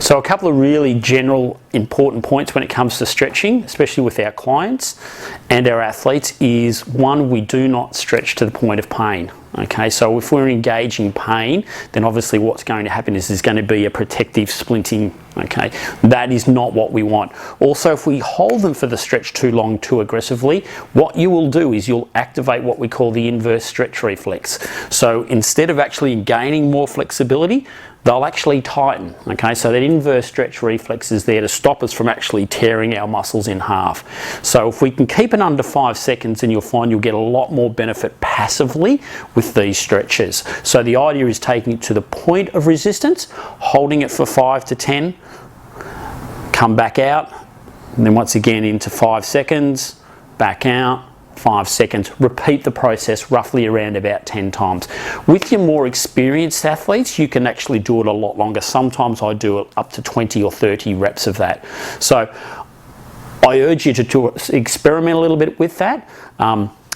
So a couple of really general important points when it comes to stretching, especially with our clients and our athletes, is one, we do not stretch to the point of pain. Okay, so if we're engaging pain, then obviously what's going to happen is there's going to be a protective splinting. Okay, that is not what we want. Also, if we hold them for the stretch too long, too aggressively, what you will do is you'll activate what we call the inverse stretch reflex. So instead of actually gaining more flexibility, they'll actually tighten. Okay, so that inverse stretch reflex is there to stop us from actually tearing our muscles in half. So if we can keep it under 5 seconds, then you'll find you'll get a lot more benefit passively with these stretches. So the idea is taking it to the point of resistance, holding it for 5 to 10, come back out, and then once again into 5 seconds, back out, 5 seconds. Repeat the process roughly around about 10 times. With your more experienced athletes, you can actually do it a lot longer. Sometimes I do it up to 20 or 30 reps of that. So I urge you to experiment a little bit with that.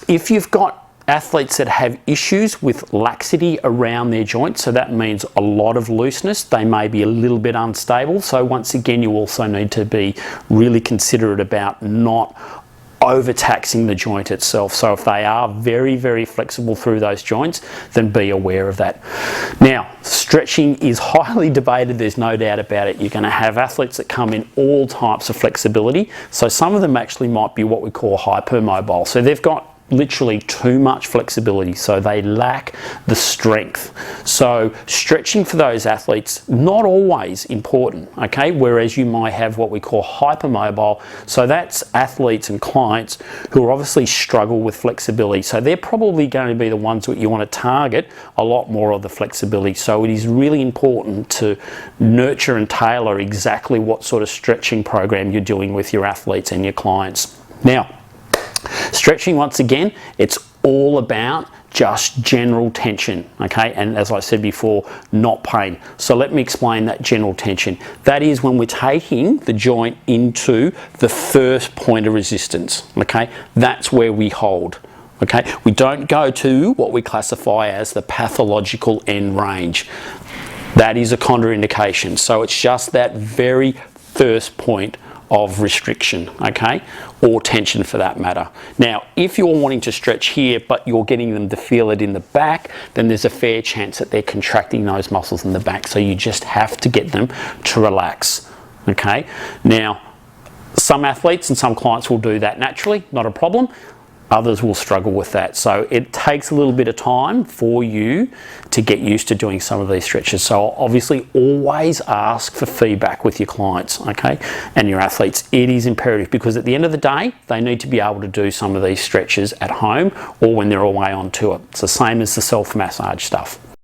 If you've got athletes that have issues with laxity around their joints, so that means a lot of looseness, they may be a little bit unstable. So once again, you also need to be really considerate about not overtaxing the joint itself. So if they are very, very flexible through those joints, then be aware of that. Now, stretching is highly debated, there's no doubt about it. You're going to have athletes that come in all types of flexibility. So some of them actually might be what we call hypermobile. So they've got literally too much flexibility, so they lack the strength. So stretching for those athletes, not always important, okay? Whereas you might have what we call hypermobile, so that's athletes and clients who obviously struggle with flexibility. So they're probably going to be the ones that you want to target a lot more of the flexibility. So it is really important to nurture and tailor exactly what sort of stretching program you're doing with your athletes and your clients. Now, stretching, once again, it's all about just general tension, okay? And as I said before, not pain. So let me explain that general tension. That is when we're taking the joint into the first point of resistance, okay? That's where we hold, okay? We don't go to what we classify as the pathological end range. That is a contraindication. So it's just that very first point of restriction, okay, or tension for that matter. Now, if you're wanting to stretch here but you're getting them to feel it in the back, then there's a fair chance that they're contracting those muscles in the back, so you just have to get them to relax, okay? Now, some athletes and some clients will do that naturally, not a problem. Others will struggle with that. So it takes a little bit of time for you to get used to doing some of these stretches. So obviously always ask for feedback with your clients, okay, and your athletes. It is imperative, because at the end of the day, they need to be able to do some of these stretches at home or when they're away on tour. It's the same as the self-massage stuff.